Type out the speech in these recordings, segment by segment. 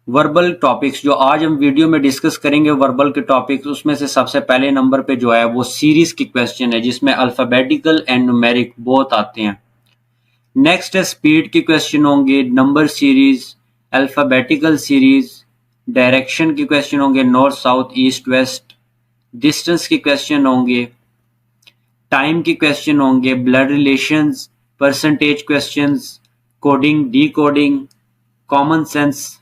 Verbal topics जो आज हम वीडियो में डिस्कस करेंगे वर्बल के टॉपिक्स, उसमें से सबसे पहले नंबर पे जो है वो सीरीज की क्वेश्चन है जिसमें अल्फाबेटिकल एंड न्यूमेरिक बोथ आते हैं। नेक्स्ट है स्पीड के क्वेश्चन होंगे, number series, alphabetical series, direction के क्वेश्चन होंगे, north south east west, distance के क्वेश्चन होंगे, टाइम के क्वेश्चन होंगे, blood relations, percentage questions, coding, decoding, common sense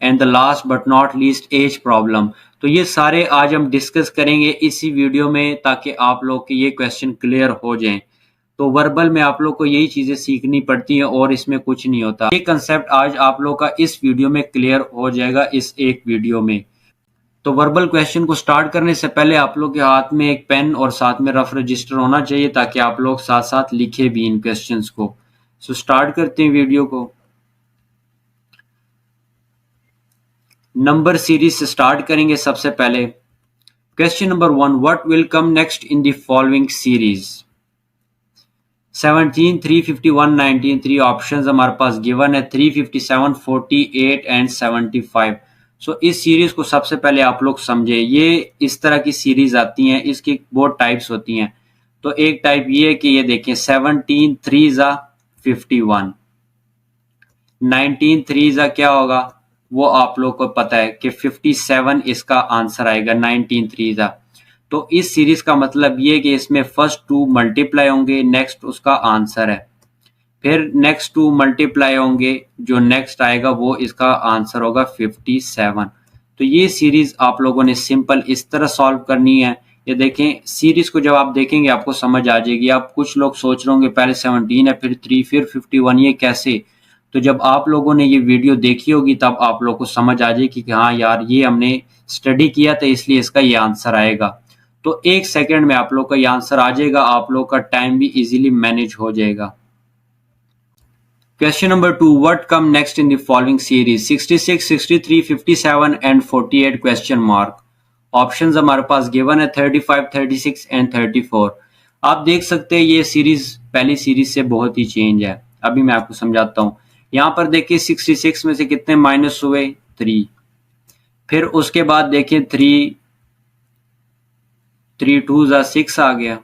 and the last but not least age problem. तो ये सारे आज हम डिस्कस करेंगे इसी वीडियो में ताकि आप लोग के ये क्वेश्चन क्लियर हो जाएं। तो वर्बल में आप लोग को यही चीजें सीखनी पड़ती हैं और इसमें कुछ नहीं होता। ये कंसेप्ट आज आप लोग का इस वीडियो में क्लियर हो जाएगा इस एक वीडियो में। तो वर्बल क्वेश्चन को स्टार्ट करने से पहले आप लोग के हाथ में एक पेन और साथ में रफ रजिस्टर होना चाहिए ताकि आप लोग साथ साथ लिखे भी इन क्वेश्चंस को। सो स्टार्ट करते हैं वीडियो को। नंबर सीरीज से स्टार्ट करेंगे। सबसे पहले question number 1, what will come next in the following series? 17, 351, 19, 3 options हमारे पास गिवन है, 357, 48 एंड 75। सो इस सीरीज को सबसे पहले आप लोग समझे, ये इस तरह की सीरीज आती हैं, इसकी बहुत टाइप्स होती हैं। तो एक टाइप ये है कि ये देखें 17 3 जा 51, 19 3 जा क्या होगा वो आप लोग को पता है कि 57 इसका आंसर आएगा 19 3 जा। तो इस सीरीज का मतलब ये कि इसमें फर्स्ट 2 मल्टीप्लाई होंगे, नेक्स्ट उसका आंसर है, फिर नेक्स्ट 2 मल्टीप्लाई होंगे, जो नेक्स्ट आएगा वो इसका आंसर होगा 57। तो ये सीरीज आप लोगों ने सिंपल इस तरह सॉल्व करनी है। ये देखें सीरीज को जब आप देखेंगे आपको समझ आ जाएगी। आप कुछ लोग सोच रहे होंगे पहले 17 है फिर 3 फिर 51, ये कैसे? तो जब आप लोगों ने ये वीडियो देखी होगी तब आप लोग को समझ आ जाएगी कि हाँ यार ये हमने स्टडी किया था इसलिए इसका ये आंसर आएगा। तो 1 सेकंड में आप लोग का ये आंसर आ जाएगा, आप लोग का टाइम भी इजीली मैनेज हो जाएगा। Question number 2, what come next in the following series? 66, 63, 57 and 48 question mark. Options हमारे पास गिवन है 35, 36 एंड 34। आप देख सकते हैं ये सीरीज पहली सीरीज से बहुत ही चेंज है। अभी मैं आपको समझाता हूँ। यहाँ पर देखिए 66 में से कितने माइनस हुए? 3। फिर उसके बाद देखिए 3 2 जा 6 आ गया,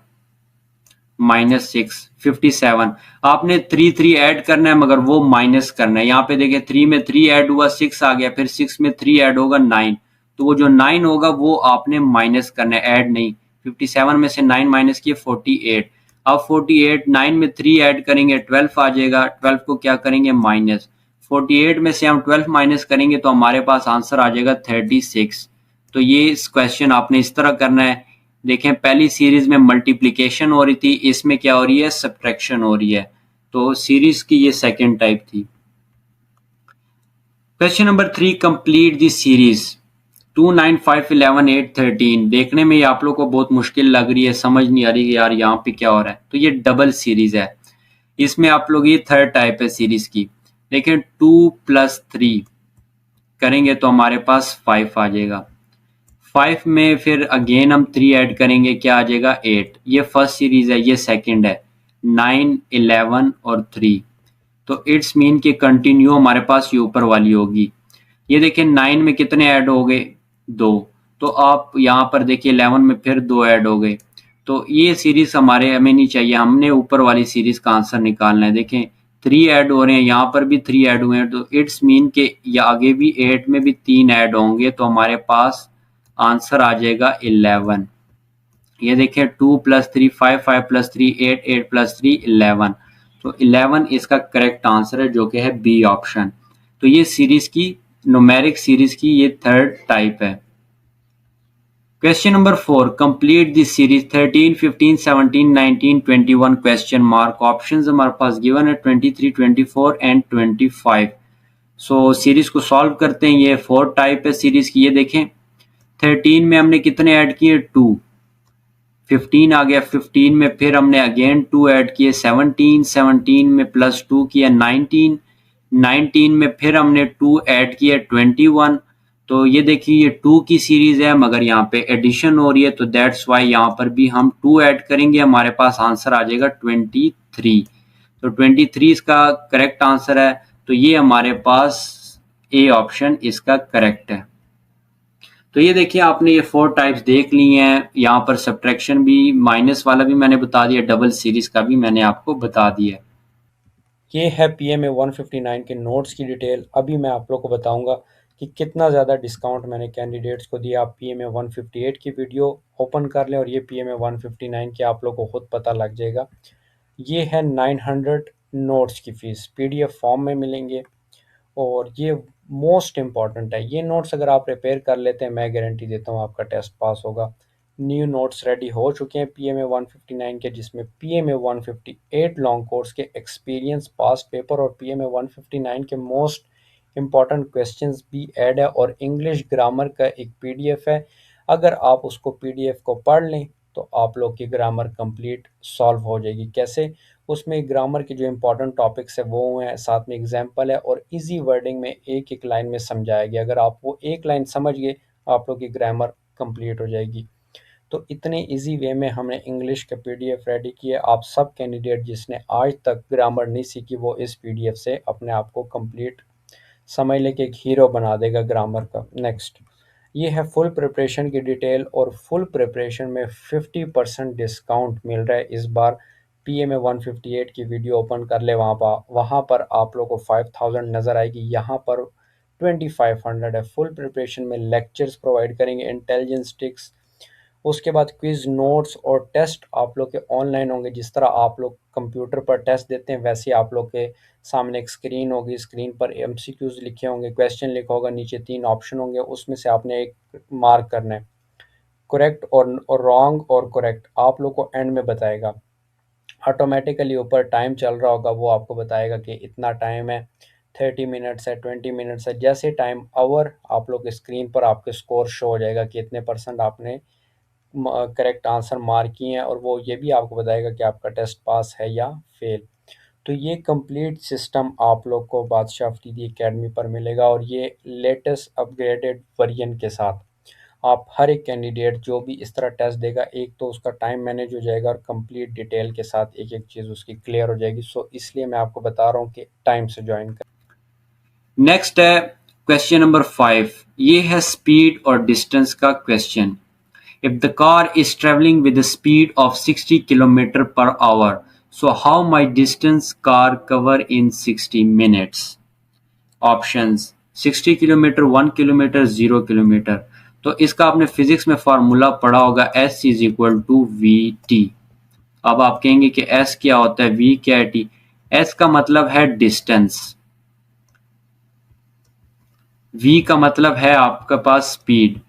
-6, 57। आपने 3 3 ऐड करना है मगर वो माइनस करना है। यहाँ पे देखिए 3 में 3 ऐड हुआ 6 आ गया, फिर 6 में 3 ऐड होगा 9। तो वो जो 9 होगा वो आपने माइनस करना है, ऐड नहीं। 57 में से 9 माइनस किए 48। अब 48 9 में 3 ऐड करेंगे 12 आ जाएगा, 12 को क्या करेंगे माइनस। 48 में से हम 12 माइनस करेंगे तो हमारे पास आंसर आ जाएगा 36। तो ये क्वेश्चन आपने इस तरह करना है। देखें पहली सीरीज में मल्टीप्लिकेशन हो रही थी, इसमें क्या हो रही है? सब्ट्रैक्शन हो रही है। तो सीरीज की ये सेकंड टाइप थी। Question number 3, complete the series 2 9 5 11 8 13। देखने में ये आप लोग को बहुत मुश्किल लग रही है, समझ नहीं आ रही कि यार यहाँ पे क्या हो रहा है। तो ये डबल सीरीज है, इसमें आप लोग ये थर्ड टाइप है सीरीज की। देखें 2 + 3 करेंगे तो हमारे पास 5 आ जाएगा। 5 में फिर अगेन हम 3 ऐड करेंगे, क्या आ जाएगा 8। ये फर्स्ट सीरीज है, ये सेकंड है। 9 11 और 3। तो इट्स मीन कि कंटिन्यू हमारे पास ये ऊपर वाली होगी। ये देखिए 9 में कितने ऐड हो गए? 2। तो आप यहाँ पर देखिए 11 में फिर 2 ऐड हो गए। तो ये सीरीज हमारे हमें नहीं चाहिए, हमने ऊपर वाली सीरीज का आंसर निकालना है। देखें 3 ऐड हो रहे हैं, यहाँ पर भी 3 ऐड हुए हैं, तो इट्स मीन के या आगे भी 8 में भी 3 ऐड होंगे, तो हमारे पास आंसर आ जाएगा 11। ये देखें 2 + 3 5, 5 + 3 8, 8 + 3 11। तो 11 इसका करेक्ट आंसर है जो कि है बी ऑप्शन। तो ये सीरीज की न्यूमेरिक सीरीज की ये थर्ड टाइप है। Question number 4, complete this series 13 15 17 19 21 question mark. Options हमारे पास गिवन है 23 24 एंड 25। सो सीरीज को सॉल्व करते हैं। ये फोर्थ टाइप है सीरीज की। ये देखें 13 में हमने कितने ऐड किए? 2। 15 आ गया, 15 में फिर हमने अगेन 2 ऐड किए 17, 17 में +2 किया 19, 19 में फिर हमने 2 ऐड किया 21। तो ये देखिए ये 2 की सीरीज है मगर यहाँ पे एडिशन हो रही है, तो दैट्स वाई यहाँ पर भी हम 2 ऐड करेंगे, हमारे पास आंसर आ जाएगा 23। तो 23 इसका करेक्ट आंसर है। तो ये हमारे पास ए ऑप्शन इसका करेक्ट है। तो ये देखिए आपने ये 4 टाइप्स देख ली हैं। यहाँ पर सब्ट्रैक्शन भी, माइनस वाला भी मैंने बता दिया, डबल सीरीज का भी मैंने आपको बता दिया। ये है PMA 159 के नोट्स की डिटेल। अभी मैं आप लोग को बताऊंगा कि कितना ज़्यादा डिस्काउंट मैंने कैंडिडेट्स को दिया। आप PMA 158 की वीडियो ओपन कर लें और ये PMA 159 के आप लोग को खुद पता लग जाएगा। ये है 900 नोट्स की फ़ीस, PDF फॉर्म में मिलेंगे और ये मोस्ट इम्पॉर्टेंट है। ये नोट्स अगर आप प्रिपेयर कर लेते हैं, मैं गारंटी देता हूँ आपका टेस्ट पास होगा। न्यू नोट्स रेडी हो चुके हैं PMA 159 के, जिसमें PMA 158 लॉन्ग कोर्स के एक्सपीरियंस पास्ट पेपर और PMA 159 के मोस्ट इम्पॉर्टेंट क्वेश्चंस भी ऐड है और इंग्लिश ग्रामर का एक PDF है। अगर आप उसको PDF को पढ़ लें तो आप लोग की ग्रामर कंप्लीट सॉल्व हो जाएगी। कैसे? उसमें ग्रामर के जो इम्पोर्टेंट टॉपिक्स है वो हैं, साथ में एग्जांपल है और इजी वर्डिंग में एक एक लाइन में समझाया गया। अगर आप वो एक लाइन समझ गए, आप लोग की ग्रामर कंप्लीट हो जाएगी। तो इतने इजी वे में हमने इंग्लिश का PDF रेडी किया। आप सब कैंडिडेट जिसने आज तक ग्रामर नहीं सीखी, वो इस PDF से अपने आप को कंप्लीट समझ ले कि एक हीरो बना देगा ग्रामर का। नेक्स्ट, ये है फुल प्रिपरेशन की डिटेल और फुल प्रिपरेशन में 50% डिस्काउंट मिल रहा है इस बार। PMA 158 की वीडियो ओपन कर ले, वहाँ पर आप लोग को 5000 नज़र आएगी, यहाँ पर 2500 है। फुल प्रिपरेशन में लेक्चर्स प्रोवाइड करेंगे, इंटेलिजेंस टिक्स, उसके बाद क्विज नोट्स और टेस्ट आप लोग के ऑनलाइन होंगे। जिस तरह आप लोग कंप्यूटर पर टेस्ट देते हैं, वैसे आप लोग के सामने एक स्क्रीन होगी, स्क्रीन पर MCQs लिखे होंगे, क्वेश्चन लिखा होगा, नीचे 3 ऑप्शन होंगे, उसमें से आपने एक मार्क करना है। करेक्ट और रॉन्ग और करेक्ट आप लोग को एंड में बताएगा। ऑटोमेटिकली ऊपर टाइम चल रहा होगा, वो आपको बताएगा कि इतना टाइम है, 30 मिनट्स है, 20 मिनट्स है। जैसे टाइम आवर आप लोग के स्क्रीन पर आपके स्कोर शो हो जाएगा कि इतने % आपने करेक्ट आंसर मार्क किए हैं और वो ये भी आपको बताएगा कि आपका टेस्ट पास है या फेल। तो ये कंप्लीट सिस्टम आप लोग को बादशाह अफरीदी एकेडमी पर मिलेगा और ये लेटेस्ट अपग्रेडेड वर्जन के साथ। आप हर एक कैंडिडेट जो भी इस तरह टेस्ट देगा, एक तो उसका टाइम मैनेज हो जाएगा और कंप्लीट डिटेल के साथ एक एक चीज़ उसकी क्लियर हो जाएगी। सो इसलिए मैं आपको बता रहा हूँ कि टाइम से ज्वाइन कर। नेक्स्ट है क्वेश्चन नंबर 5। ये है स्पीड और डिस्टेंस का question. If the car is traveling with a speed of 60 km per hour, so how much distance car cover in 60 minutes? Options 60 kilometre, 1 kilometre, 0 kilometre. तो इसका आपने physics में formula पढ़ा होगा, S is equal to V T. अब आप कहेंगे कि S क्या होता है, V क्या है, T। S का मतलब है डिस्टेंस, V का मतलब है आपके पास स्पीड,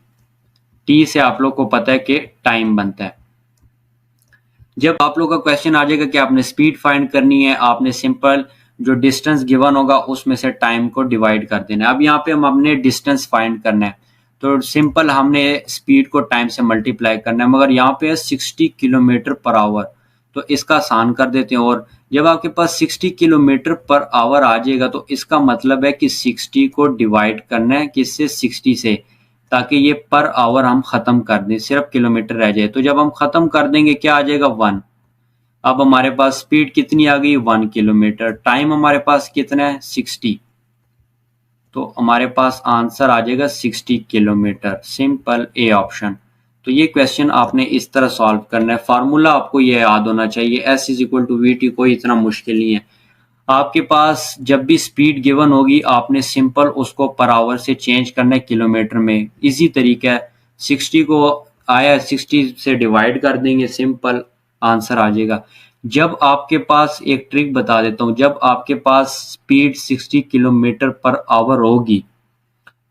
T से आप लोग को पता है कि टाइम बनता है। जब आप लोग का क्वेश्चन आ जाएगा कि आपने स्पीड फाइंड करनी है, आपने सिंपल जो डिस्टेंस गिवन होगा उसमें से टाइम को डिवाइड कर देना है। अब यहाँ पे हम अपने डिस्टेंस फाइंड करना है, तो सिंपल हमने स्पीड को टाइम से मल्टीप्लाई करना है, मगर यहाँ पे 60 किलोमीटर पर आवर, तो इसका आसान कर देते हैं। और जब आपके पास 60 किलोमीटर पर आवर आ जाएगा तो इसका मतलब है कि 60 को डिवाइड करना है किससे, 60 से, ताकि ये पर आवर हम खत्म कर दें, सिर्फ किलोमीटर रह जाए। तो जब हम खत्म कर देंगे क्या आ जाएगा, 1। अब हमारे पास स्पीड कितनी आ गई, 1 किलोमीटर। टाइम हमारे पास कितना है, 60। तो हमारे पास आंसर आ जाएगा 60 किलोमीटर, सिंपल ए ऑप्शन। तो ये क्वेश्चन आपने इस तरह सॉल्व करना है। फार्मूला आपको ये याद होना चाहिए, S is equal to V T, कोई इतना मुश्किल नहीं है। आपके पास जब भी स्पीड गिवन होगी आपने सिंपल उसको पर आवर से चेंज करना है किलोमीटर में। इजी तरीका है, 60 को आया 60 से डिवाइड कर देंगे, सिंपल आंसर आ जाएगा। जब आपके पास, एक ट्रिक बता देता हूँ, जब आपके पास स्पीड 60 किलोमीटर पर आवर होगी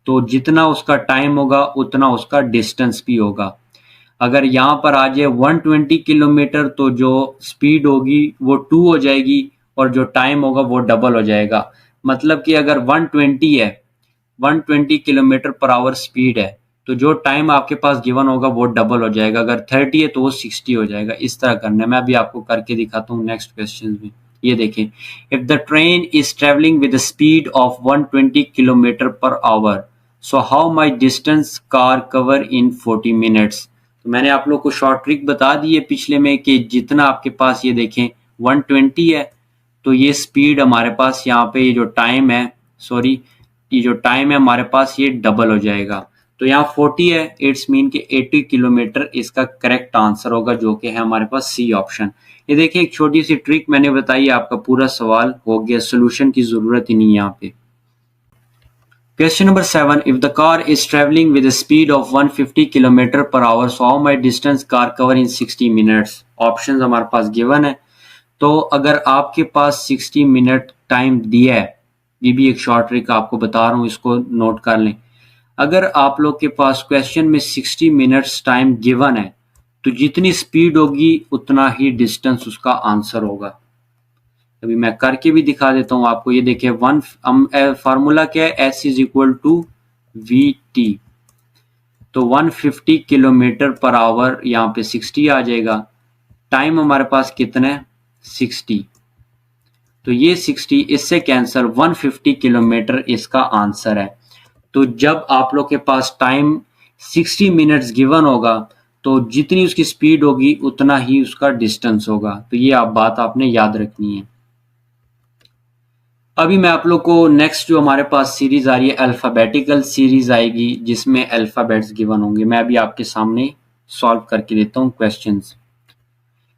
तो जितना उसका टाइम होगा उतना उसका डिस्टेंस भी होगा। अगर यहाँ पर आ जाए 120 किलोमीटर तो जो स्पीड होगी वो 2 हो जाएगी और जो टाइम होगा वो डबल हो जाएगा। मतलब कि अगर 120 है, 120 किलोमीटर पर आवर स्पीड है, तो जो टाइम आपके पास गिवन होगा वो डबल हो जाएगा। अगर 30 है तो वो 60 हो जाएगा। इस तरह करना है, मैं अभी आपको करके दिखाता हूँ नेक्स्ट क्वेश्चन में। ये देखें, if the train is travelling with speed of 120 kilometre per hour, so how much distance car cover in 40 minutes. तो मैंने आप लोग को शॉर्ट ट्रिक बता दी है पिछले में कि जितना आपके पास, ये देखें 120 है तो ये स्पीड हमारे पास, यहाँ पे ये जो टाइम है, सॉरी ये जो टाइम है हमारे पास ये डबल हो जाएगा। तो यहाँ 40 है, इट्स मीन कि 80 किलोमीटर इसका करेक्ट आंसर होगा, जो कि है हमारे पास सी ऑप्शन। ये देखिए एक छोटी सी ट्रिक मैंने बताई, आपका पूरा सवाल हो गया, सोल्यूशन की जरूरत ही नहीं यहाँ पे। Question number 7. If the car is traveling with a speed of 150 kilometre per hour, so how much distance car cover in 60 minutes? Options हमारे पास गिवन है। तो अगर आपके पास 60 मिनट टाइम दिया है, ये भी एक शॉर्ट ट्रिक आपको बता रहा हूँ, इसको नोट कर लें। अगर आप लोग के पास क्वेश्चन में 60 मिनट्स टाइम गिवन है, तो जितनी स्पीड होगी उतना ही डिस्टेंस उसका आंसर होगा। अभी मैं करके भी दिखा देता हूं आपको। ये देखिए फार्मूला क्या है, S is equal to VT। तो 150 किलोमीटर पर आवर यहाँ पे 60 आ जाएगा। टाइम हमारे पास कितना है, 60। तो ये 60 इससे कैंसर, 150 किलोमीटर इसका आंसर है। तो जब आप लोग के पास टाइम 60 मिनट्स गिवन होगा, तो जितनी उसकी स्पीड होगी उतना ही उसका डिस्टेंस होगा। तो ये बात आपने याद रखनी है। अभी मैं आप लोग को नेक्स्ट जो हमारे पास सीरीज आ रही है, अल्फाबेटिकल सीरीज आएगी, जिसमें अल्फाबेट्स गिवन होंगे। मैं अभी आपके सामने सॉल्व करके देता हूँ questions.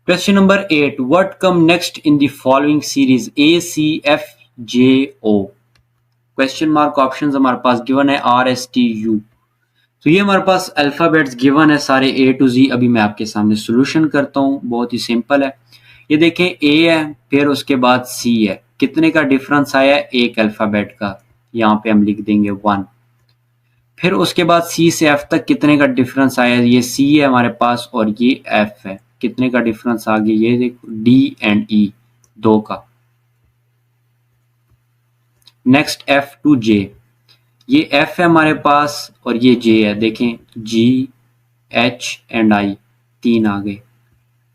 Question number 8, what come next in the following series ACFJO? Question mark options हमारे पास गिवन है RSTU। तो ये हमारे पास अल्फाबेट्स गिवन है सारे A to Z। अभी मैं आपके सामने सोल्यूशन करता हूँ, बहुत ही सिंपल है। ये देखें A है, फिर उसके बाद C है, कितने का डिफरेंस आया है, एक अल्फाबेट का, यहाँ पे हम लिख देंगे 1। फिर उसके बाद C से F तक कितने का डिफरेंस आया है, ये C है हमारे पास और ये F है, कितने का डिफरेंस आ गया, ये देखो D एंड E 2 का। नेक्स्ट F to J, ये F है हमारे पास और ये J है, देखें G H एंड I 3 आ गए,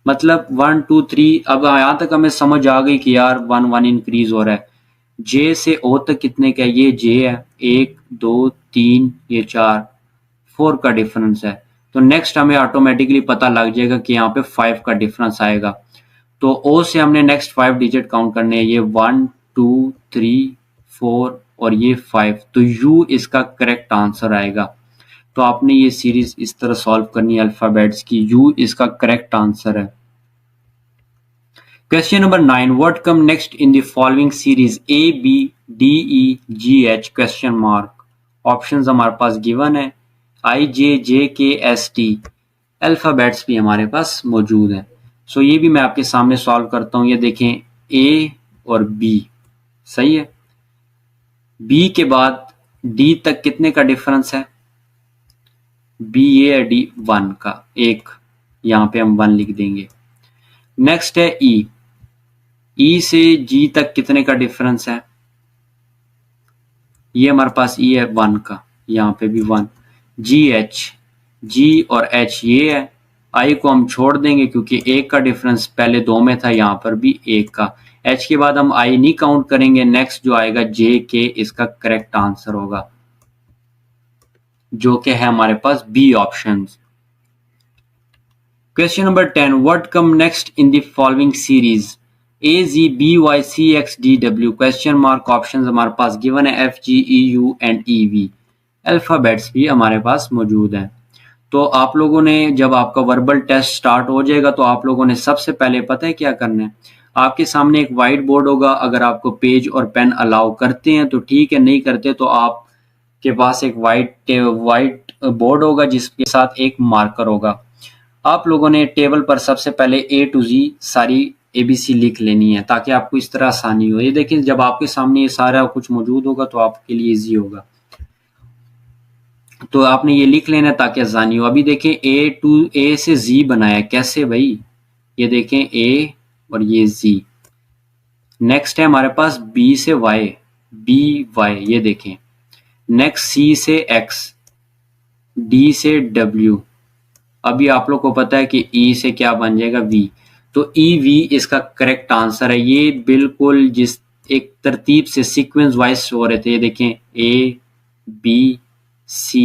मतलब 1 2 3। अब यहाँ तक हमें समझ आ गई कि यार 1 1 इंक्रीज हो रहा है। J से O तक कितने का है, ये J है, 1 2 3 ये 4 का डिफरेंस है। तो नेक्स्ट हमें ऑटोमेटिकली पता लग जाएगा कि यहाँ पे 5 का डिफरेंस आएगा। तो O से हमने नेक्स्ट 5 डिजिट काउंट करने हैं, ये 1 2 3 4 और ये 5। तो U इसका करेक्ट आंसर आएगा। तो आपने ये सीरीज इस तरह सॉल्व करनी है अल्फाबेट्स की, U इसका करेक्ट आंसर है। Question number 9, what come next in the following series ABDEGH question mark? Options हमारे पास गिवन है, IJJKST, अल्फाबेट्स भी हमारे पास मौजूद हैं। सो ये भी मैं आपके सामने सॉल्व करता हूँ। ये देखें A और B, सही है। B के बाद D तक कितने का डिफरेंस है, B ये है D 1 का, एक, यहाँ पे हम 1 लिख देंगे। नेक्स्ट है E, E से G तक कितने का डिफरेंस है, ये हमारे पास E है 1 का, यहाँ पे भी 1। GH, G और H ये है, I को हम छोड़ देंगे क्योंकि एक का डिफरेंस पहले 2 में था, यहाँ पर भी एक का। H के बाद हम I नहीं काउंट करेंगे। नेक्स्ट जो आएगा JK इसका करेक्ट आंसर होगा, जो कि है हमारे पास B options. Question number 10, what come next in the following series AZBYCXDW question mark options हमारे पास गिवन है FGEU एंड EV, अल्फाबेट्स भी हमारे पास मौजूद हैं। तो आप लोगों ने जब आपका वर्बल टेस्ट स्टार्ट हो जाएगा, तो आप लोगों ने सबसे पहले पता है क्या करना है, आपके सामने एक वाइट बोर्ड होगा। अगर आपको पेज और पेन अलाउ करते हैं तो ठीक है, नहीं करते तो आपके पास एक वाइट बोर्ड होगा जिसके साथ एक मार्कर होगा। आप लोगों ने टेबल पर सबसे पहले A to Z सारी ABC लिख लेनी है, ताकि आपको इस तरह आसानी हो। ये देखिए जब आपके सामने ये सारा कुछ मौजूद होगा तो आपके लिए इजी होगा। तो आपने ये लिख लेना ताकि आसानी हो। अभी देखें A से Z बनाया, कैसे भाई, ये देखें A और ये Z। नेक्स्ट है हमारे पास B से Y, BY, ये देखें। नेक्स्ट C से X, D से W। अभी आप लोग को पता है कि E से क्या बन जाएगा, V। तो EV इसका करेक्ट आंसर है। ये बिल्कुल जिस एक तरतीब से सीक्वेंस वाइज हो रहे थे, ये देखें A B C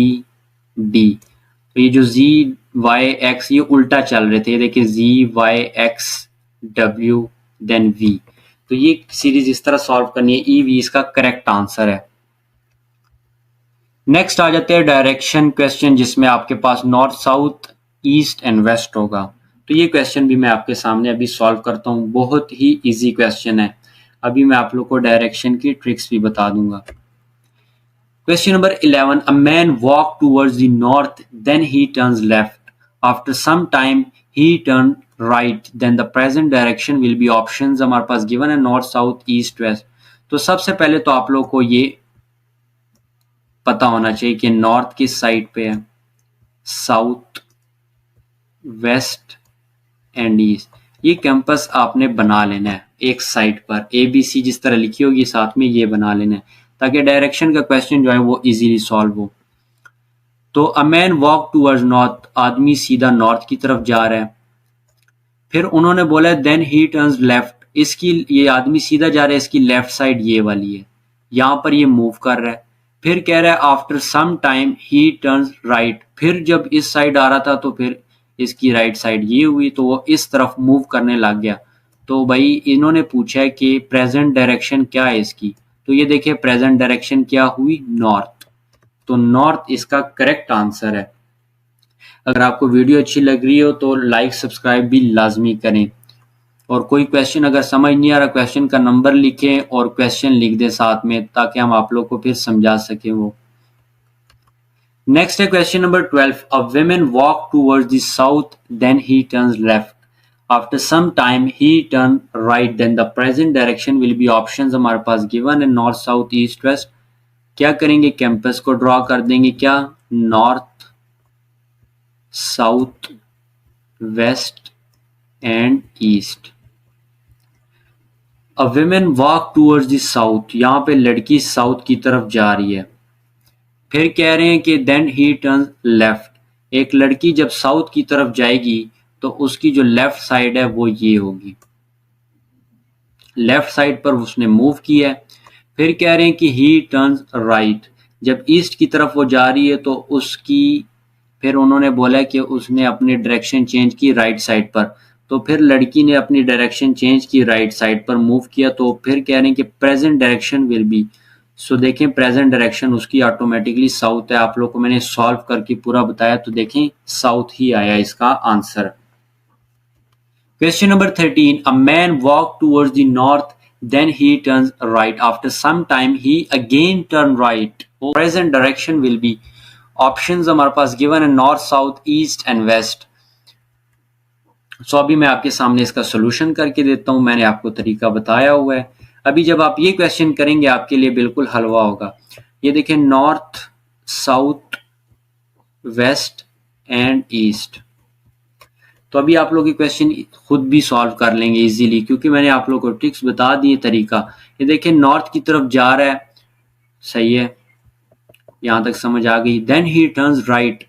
D। तो ये जो Z Y X ये उल्टा चल रहे थे, ये देखिए Z Y X W then V। तो ये सीरीज इस तरह सॉल्व करनी है, EV इसका करेक्ट आंसर है। नेक्स्ट आ जाते हैं डायरेक्शन क्वेश्चन, जिसमें आपके पास north, south, east and west होगा। तो ये क्वेश्चन भी मैं आपके सामने अभी सॉल्व करता हूँ, बहुत ही इजी क्वेश्चन है। अभी मैं आप लोग को डायरेक्शन की ट्रिक्स भी बता दूंगा। Question number 11. A man walked towards the north, then he turns left. After some time, he turned right. Then the present direction will be options हमारे पास given है, north, south, east, west. तो सबसे पहले तो आप लोग को ये पता होना चाहिए कि नॉर्थ किस साइड पे है, साउथ, वेस्ट एंड ईस्ट। ये कैंपस आपने बना लेना है एक साइड पर, ABC जिस तरह लिखी होगी साथ में ये बना लेना है, ताकि डायरेक्शन का क्वेश्चन जो है वो इजीली सॉल्व हो। तो a man walk towards north, आदमी सीधा नॉर्थ की तरफ जा रहा है। फिर उन्होंने बोला देन ही टर्न्स लेफ्ट, इसकी, ये आदमी सीधा जा रहा है, इसकी लेफ्ट साइड ये वाली है, यहां पर ये मूव कर रहा है। फिर कह रहा है after some time he turns right, फिर जब इस साइड आ रहा था तो फिर इसकी राइट साइड ये हुई, तो वो इस तरफ मूव करने लग गया। तो भाई इन्होंने पूछा है कि प्रेजेंट डायरेक्शन क्या है इसकी, तो ये देखिए प्रेजेंट डायरेक्शन क्या हुई, नॉर्थ। तो नॉर्थ इसका करेक्ट आंसर है। अगर आपको वीडियो अच्छी लग रही हो तो लाइक सब्सक्राइब भी लाजमी करें, और कोई क्वेश्चन अगर समझ नहीं आ रहा, क्वेश्चन का नंबर लिखें और क्वेश्चन लिख दें साथ में, ताकि हम आप लोग को फिर समझा सकें वो। नेक्स्ट है question number 12. A woman walk towards the south, then he turns left, after some time he turn right, then the present direction will be options हमारे पास गिवन है, नॉर्थ, साउथ, ईस्ट, वेस्ट। क्या करेंगे, compass को draw कर देंगे, क्या, north, south, west and east. A women walk towards the south, यहाँ पे लड़की साउथ की तरफ जा रही है। फिर कह रहे हैं कि देन ही टर्न लेफ्ट, एक लड़की जब साउथ की तरफ जाएगी तो उसकी जो लेफ्ट साइड है वो ये होगी, लेफ्ट साइड पर उसने मूव किया है। फिर कह रहे हैं कि ही टर्न्स राइट, जब ईस्ट की तरफ वो जा रही है तो उसकी, फिर उन्होंने बोला कि उसने अपनी डायरेक्शन चेंज की राइट साइड पर, तो फिर लड़की ने अपनी डायरेक्शन चेंज की राइट साइड पर मूव किया। तो फिर कह रहे हैं कि प्रेजेंट डायरेक्शन विल बी, सो देखें प्रेजेंट डायरेक्शन उसकी ऑटोमेटिकली साउथ है। आप लोग को मैंने सॉल्व करके पूरा बताया, तो देखें साउथ ही आया इसका answer. Question number 13. A man walked towards the north, then he turns right. After some time, he again turned right. Present direction will be options हमारे पास given है, north, south, east and west. So अभी मैं आपके सामने इसका solution करके देता हूँ, मैंने आपको तरीका बताया हुआ है। अभी जब आप ये question करेंगे आपके लिए बिल्कुल हलवा होगा। ये देखें north, south, west and east. तो अभी आप लोग ये क्वेश्चन खुद भी सॉल्व कर लेंगे इजीली, क्योंकि मैंने आप लोग को ट्रिक्स बता दी है, तरीका। ये देखिए नॉर्थ की तरफ जा रहा है, सही है, यहां तक समझ आ गई। देन ही टर्न्स राइट,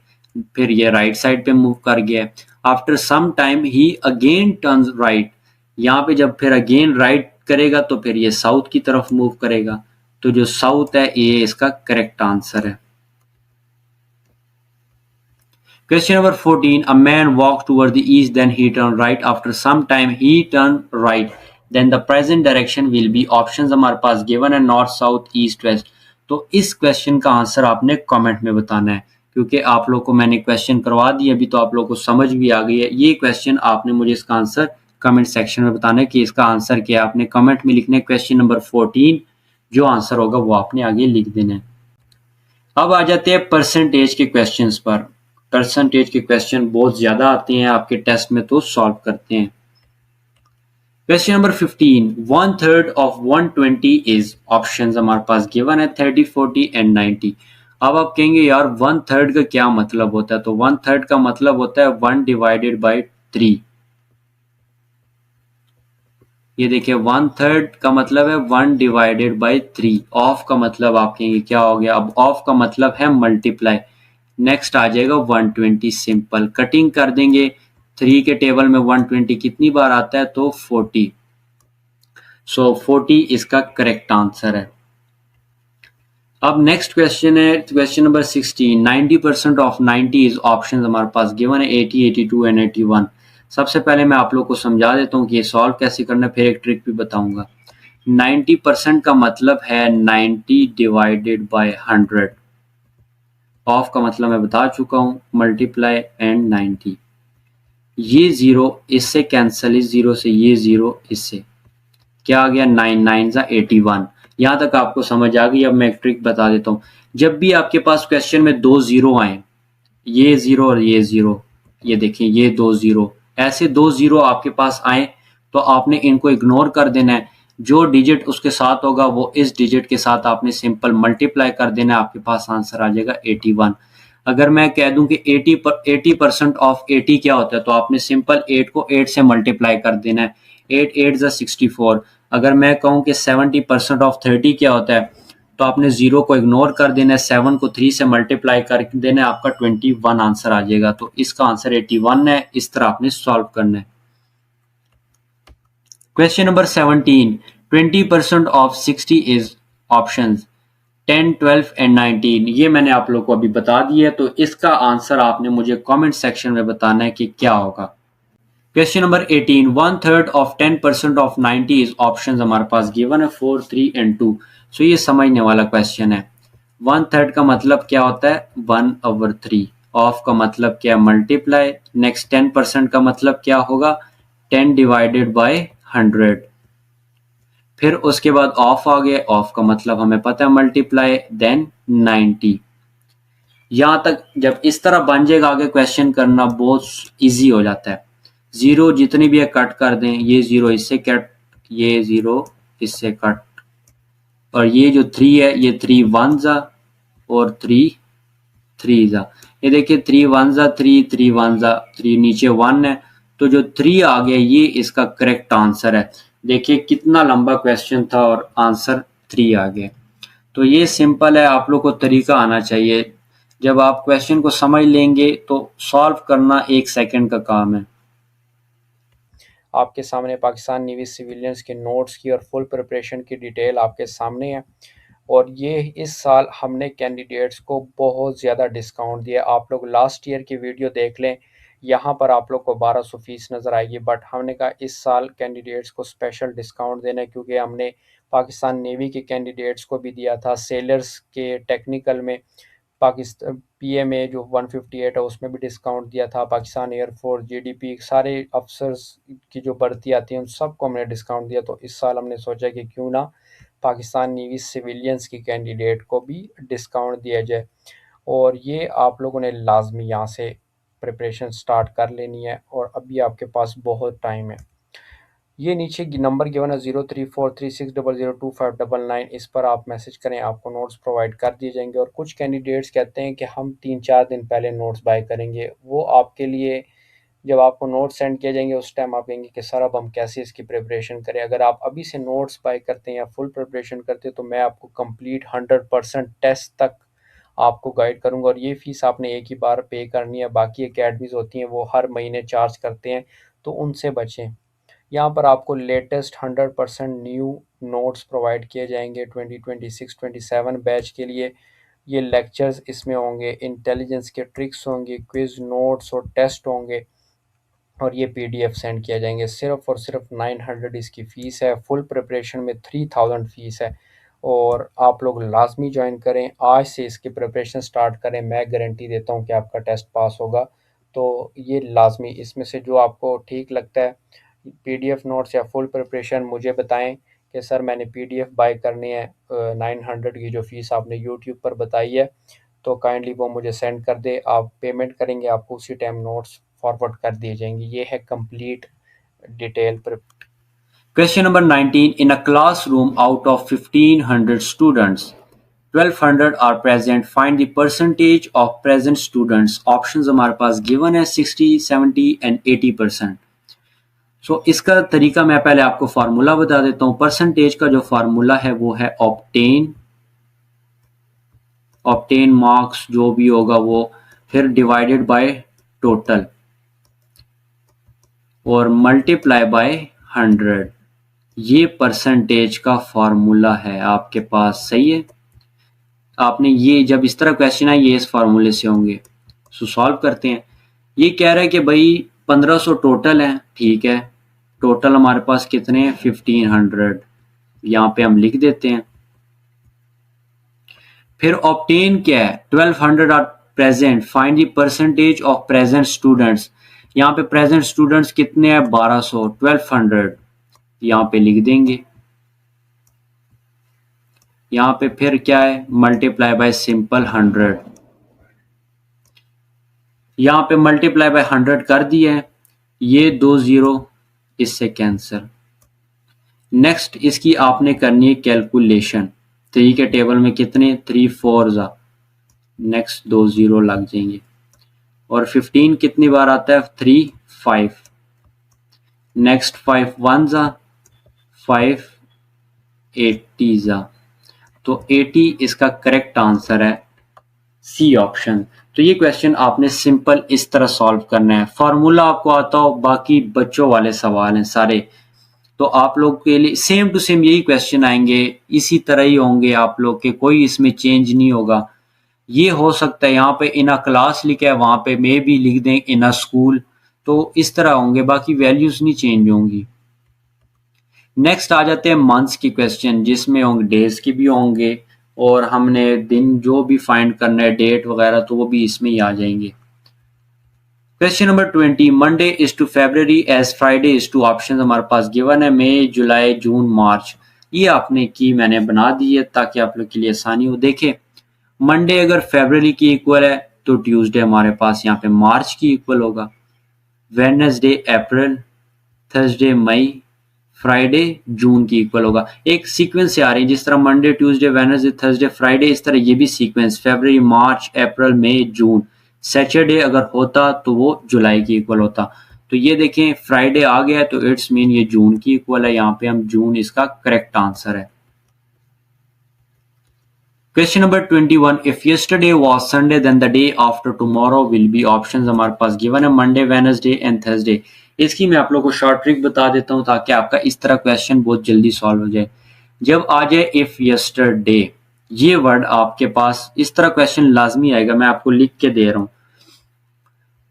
फिर ये राइट साइड पे मूव कर गया। आफ्टर सम टाइम ही अगेन टर्न्स राइट, यहाँ पे जब फिर अगेन राइट करेगा तो फिर ये साउथ की तरफ मूव करेगा। तो जो साउथ है ये इसका करेक्ट आंसर है। Question number 14. A man walked toward the east, then he turned right. After some time, he turned right. Then the present direction will be options हमारे पास given है, north, south, east, west. तो इस question का answer आपने comment में बताना है, क्योंकि आप लोग को मैंने क्वेश्चन करवा दी अभी, तो आप लोग को समझ भी आ गई है। ये क्वेश्चन आपने मुझे इसका आंसर कमेंट सेक्शन में बताना है कि इसका आंसर क्या है। आपने कमेंट में लिखना है क्वेश्चन नंबर 14, जो आंसर होगा वो आपने आगे लिख देना है। अब आ जाते हैं परसेंटेज के क्वेश्चंस पर। परसेंटेज के क्वेश्चन बहुत ज्यादा आते हैं आपके टेस्ट में, तो सॉल्व करते हैं। Question number 15. 1/3 of 120 is, options हमारे पास गिवन है 30, 40 एंड 90। अब आप कहेंगे यार 1/3 का क्या मतलब होता है, तो 1/3 का मतलब होता है 1 डिवाइडेड बाई 3। ये देखिए 1/3 का मतलब है 1 डिवाइडेड बाई 3। ऑफ का मतलब आप कहेंगे क्या हो गया, अब ऑफ का मतलब है मल्टीप्लाई। नेक्स्ट आ जाएगा 120, सिंपल कटिंग कर देंगे। 3 के टेबल में 120 कितनी बार आता है, तो 40। सो 40 इसका करेक्ट आंसर है। अब नेक्स्ट क्वेश्चन है question number 16. 90% of 90 is, option हमारे पास गिवन है 80, 82 एंड 81। सबसे पहले मैं आप लोग को समझा देता हूँ कि ये सॉल्व कैसे करना है, फिर एक ट्रिक भी बताऊंगा। 90% का मतलब है 90 डिवाइडेड बाय 100। ऑफ का मतलब मैं बता चुका हूँ, मल्टीप्लाई एंड 90। ये 0 इससे कैंसिल, इस 0 से ये 0 इससे क्या आ गया, 9 9 जा 81। यहाँ तक आपको समझ आ गई। अब मैं एक ट्रिक बता देता हूँ। जब भी आपके पास क्वेश्चन में 2 0 आए, ये 0 और ये 0, ये देखिए ये 2 0, ऐसे 2 0 आपके पास आए तो आपने इनको इग्नोर कर देना है। जो डिजिट उसके साथ होगा वो इस डिजिट के साथ आपने सिंपल मल्टीप्लाई कर देना है, आपके पास आंसर आ जाएगा 81। अगर मैं कह दूं कि 80% ऑफ 80 क्या होता है, तो आपने सिंपल 8 को 8 से मल्टीप्लाई कर देना है। 8 8 जा 64। अगर मैं कहूं कि 70% ऑफ 30 क्या होता है, तो आपने 0 को इग्नोर कर देना है, 7 को 3 से मल्टीप्लाई कर देना है, आपका 21 आंसर आ जाएगा। तो इसका आंसर 81 है। इस तरह आपने सॉल्व करना है। Question number 17, 20% of 60 is options 10, 12 and 19। ये मैंने आप लोग को अभी बता दिया है, तो इसका आंसर आपने मुझे कमेंट सेक्शन में बताना है कि क्या होगा। Question number 18, 1/3 of 10% of 90 is options हमारे पास गिवन है 4, 3 एंड 2। सो ये समझने वाला क्वेश्चन है। 1/3 का मतलब क्या होता है, 1/3। ऑफ का मतलब क्या है, मल्टीप्लाई। नेक्स्ट 10% का मतलब क्या होगा, 10 डिवाइडेड बाय 100। फिर उसके बाद ऑफ आ गया, ऑफ का मतलब हमें पता है मल्टीप्लाई, देन 90। यहां तक जब इस तरह बन जाएगा, आगे क्वेश्चन करना बहुत इजी हो जाता है। 0 जितनी भी है कट कर दें, ये 0 इससे कट, ये 0 इससे कट, और ये जो 3 है, ये 3 1 जा और 3 3 जा। ये देखिए 3 1 जा 3, 3 1 जा 3, नीचे 1 है, तो जो 3 आ गया ये इसका करेक्ट आंसर है। देखिए कितना लंबा क्वेश्चन था और आंसर 3 आ गया। तो ये सिंपल है, आप लोग को तरीका आना चाहिए। जब आप क्वेश्चन को समझ लेंगे तो सॉल्व करना 1 सेकंड का काम है। आपके सामने पाकिस्तान नेवी सिविलियंस के नोट्स की और फुल प्रिपरेशन की डिटेल आपके सामने है। और ये इस साल हमने कैंडिडेट्स को बहुत ज़्यादा डिस्काउंट दिया। आप लोग लास्ट ईयर की वीडियो देख लें, यहाँ पर आप लोग को 1200 फीस नज़र आएगी, बट हमने कहा इस साल कैंडिडेट्स को स्पेशल डिस्काउंट देना है, क्योंकि हमने पाकिस्तान नेवी के कैंडिडेट्स को भी दिया था। सेलर्स के टेक्निकल में पाकिस्तान पीएमए जो 158 है उसमें भी डिस्काउंट दिया था। पाकिस्तान एयरफोर्स, जीडीपी, सारे अफसर्स की जो भर्ती आती है उन सबको हमने डिस्काउंट दिया। तो इस साल हमने सोचा कि क्यों ना पाकिस्तान नेवी सिविलियंस की कैंडिडेट को भी डिस्काउंट दिया जाए। और ये आप लोगों ने लाजमी यहाँ से प्रिपरेशन स्टार्ट कर लेनी है, और अभी आपके पास बहुत टाइम है। ये नीचे नंबर गिवन है 0343600259, इस पर आप मैसेज करें, आपको नोट्स प्रोवाइड कर दिए जाएंगे। और कुछ कैंडिडेट्स कहते हैं कि हम 3-4 दिन पहले नोट्स बाय करेंगे, वो आपके लिए जब आपको नोट्स सेंड किए जाएंगे उस टाइम आप कहेंगे कि सर अब हम कैसे इसकी प्रिपरेशन करें। अगर आप अभी से नोट्स बाय करते हैं या फुल प्रिपरेशन करते हैं तो मैं आपको कंप्लीट 100% टेस्ट तक आपको गाइड करूंगा। और ये फीस आपने एक ही बार पे करनी है। बाकी एकेडमीज होती हैं वो हर महीने चार्ज करते हैं, तो उनसे बचें। यहाँ पर आपको लेटेस्ट 100% न्यू नोट्स प्रोवाइड किए जाएंगे 2026-27 बैच के लिए। ये लेक्चर्स इसमें होंगे, इंटेलिजेंस के ट्रिक्स होंगे, क्विज नोट्स और टेस्ट होंगे, और ये पीडीएफ सेंड किया जाएंगे। सिर्फ और सिर्फ 900 इसकी फ़ीस है। फुल प्रिपरेशन में 3000 फ़ीस है। और आप लोग लाजमी ज्वाइन करें, आज से इसकी प्रिपरेशन स्टार्ट करें। मैं गारंटी देता हूँ कि आपका टेस्ट पास होगा। तो ये लाजमी, इसमें से जो आपको ठीक लगता है, पीडीएफ नोट्स या फुल प्रिपरेशन, मुझे बताएं कि सर मैंने पीडीएफ बाय करनी है। 900 की जो फ़ीस आपने यूट्यूब पर बताई है, तो काइंडली वो मुझे सेंड कर दे। आप पेमेंट करेंगे, आपको उसी टाइम नोट्स फॉरवर्ड कर दिए जाएंगे। ये है कंप्लीट डिटेल पर। Question number 19, in a classroom out of 1500 students 1200 are present, find the percentage of present students. Options हमारे पास गिवन है 60, 70 एंड 80%। सो इसका तरीका मैं पहले आपको फार्मूला बता देता हूं। परसेंटेज का जो फार्मूला है वो है ऑप्टेन मार्क्स जो भी होगा वो, फिर डिवाइडेड बाय टोटल और मल्टीप्लाई बाय 100। ये परसेंटेज का फार्मूला है आपके पास, सही है। आपने ये जब इस तरह क्वेश्चन है ये इस फार्मूले से होंगे। सो सॉल्व करते हैं। ये कह रहा है कि भाई 1500 टोटल है, ठीक है। टोटल हमारे पास कितने हैं, 1500। यहाँ पे हम लिख देते हैं। फिर ऑब्टेन क्या है, 1200 are present, find the percentage of present students. यहाँ पे प्रेजेंट स्टूडेंट्स कितने हैं, 1200, 1200 यहाँ पे लिख देंगे। यहाँ पे फिर क्या है, मल्टीप्लाई बाय सिंपल 100, यहाँ पे मल्टीप्लाई बाय 100 कर दिया है, ये 2 0 इससे कैंसिल। नेक्स्ट इसकी आपने करनी है कैलकुलेशन, 3 के टेबल में कितने, 3 4 जा, नेक्स्ट 2 0 लग जाएंगे, और 15 कितनी बार आता है, 3 5, नेक्स्ट 5 1 जा, 5 80 जा, तो 80 इसका करेक्ट आंसर है, सी ऑप्शन। तो ये क्वेश्चन आपने सिंपल इस तरह सॉल्व करना है, फार्मूला आपको आता हो, बाकी बच्चों वाले सवाल हैं सारे, तो आप लोग के लिए सेम टू सेम यही क्वेश्चन आएंगे, इसी तरह ही होंगे आप लोग के, कोई इसमें चेंज नहीं होगा। ये हो सकता है यहाँ पे इन अ क्लास लिखा है, वहां पे मे भी लिख दें इन अ स्कूल, तो इस तरह होंगे, बाकी वैल्यूज नहीं चेंज होंगी। नेक्स्ट आ जाते हैं मंथ्स की क्वेश्चन, जिसमें होंगे डेज की भी होंगे, और हमने दिन जो भी फाइंड करना है, डेट वगैरह, तो वो भी इसमें ही आ जाएंगे। Question number 20, Monday is two February as Friday is two, option हमारे पास गिवन है, मई जुलाई जून मार्च। ये आपने की मैंने बना दी है ताकि आप लोग के लिए आसानी हो। देखें, मंडे अगर फेब्रवरी की इक्वल है तो ट्यूसडे हमारे पास यहाँ पे मार्च की इक्वल होगा, वेडनेसडे अप्रैल, थर्सडे मई, फ्राइडे जून की इक्वल होगा। एक सीक्वेंस से आ रही है, जिस तरह Monday Tuesday Wednesday Thursday Friday, इस तरह ये भी सीक्वेंस, फरवरी मार्च अप्रैल मई जून। सैटरडे अगर होता तो वो जुलाई की इक्वल होता, तो ये देखें फ्राइडे आ गया है, तो इट्स मीन ये जून की इक्वल है, यहाँ पे हम जून इसका करेक्ट आंसर है। Question number 21, if yesterday was Sunday then the day after tomorrow will be, options हमारे पास गिवन है, मंडे वेडनेसडे एंड थर्सडे। इसकी मैं आप लोगों को शॉर्ट ट्रिक बता देता हूं ताकि आपका इस तरह क्वेश्चन बहुत जल्दी सॉल्व हो जाए। जब आ जाए इफ यस्टरडे ये वर्ड आपके पास, इस तरह क्वेश्चन लाजमी आएगा, मैं आपको लिख के दे रहा हूं।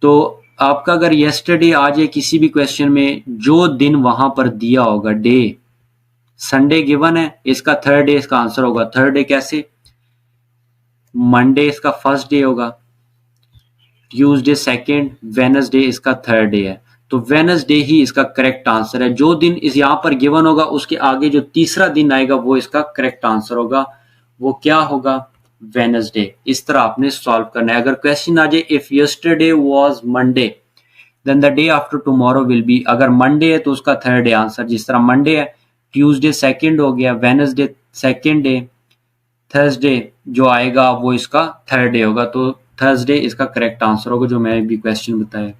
तो आपका अगर यस्टरडे आ जाए किसी भी क्वेश्चन में, जो दिन वहां पर दिया होगा डे, संडे गिवन है, इसका थर्ड डे इसका आंसर होगा। थर्ड डे कैसे, मंडे इसका फर्स्ट डे होगा, ट्यूसडे सेकंड, वेडनेसडे इसका थर्ड डे है, तो वेडनेसडे ही इसका करेक्ट आंसर है। जो दिन इस यहां पर गिवन होगा उसके आगे जो तीसरा दिन आएगा वो इसका करेक्ट आंसर होगा, वो क्या होगा, वेडनेसडे। इस तरह आपने सॉल्व करना है। अगर क्वेश्चन आ जाए if yesterday was Monday then the day after tomorrow will be, अगर मंडे है तो उसका थर्ड डे आंसर, जिस तरह मंडे है, ट्यूसडे सेकंड हो गया, वेडनेसडे सेकंड डे, थर्सडे जो आएगा वो इसका थर्ड डे होगा, तो थर्सडे इसका करेक्ट आंसर होगा, जो मैंने भी क्वेश्चन बताया।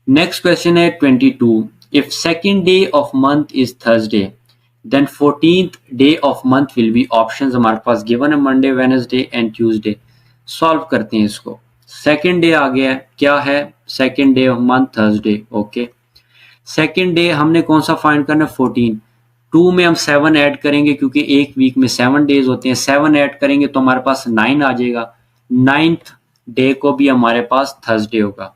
नेक्स्ट क्वेश्चन है 22, if second day of month is Thursday then 14th day of month will be, options हमारे पास गिवन है, Monday Wednesday and Tuesday. Solve करते हैं इसको। सेकंड डे आ गया है, क्या है, second day of month Thursday, okay. Second day हमने कौन सा फाइंड करना है, 14, 2 में हम 7 ऐड करेंगे क्योंकि एक वीक में 7 डेज होते हैं, 7 ऐड करेंगे तो हमारे पास 9 आ जाएगा। 9th डे को भी हमारे पास थर्सडे होगा।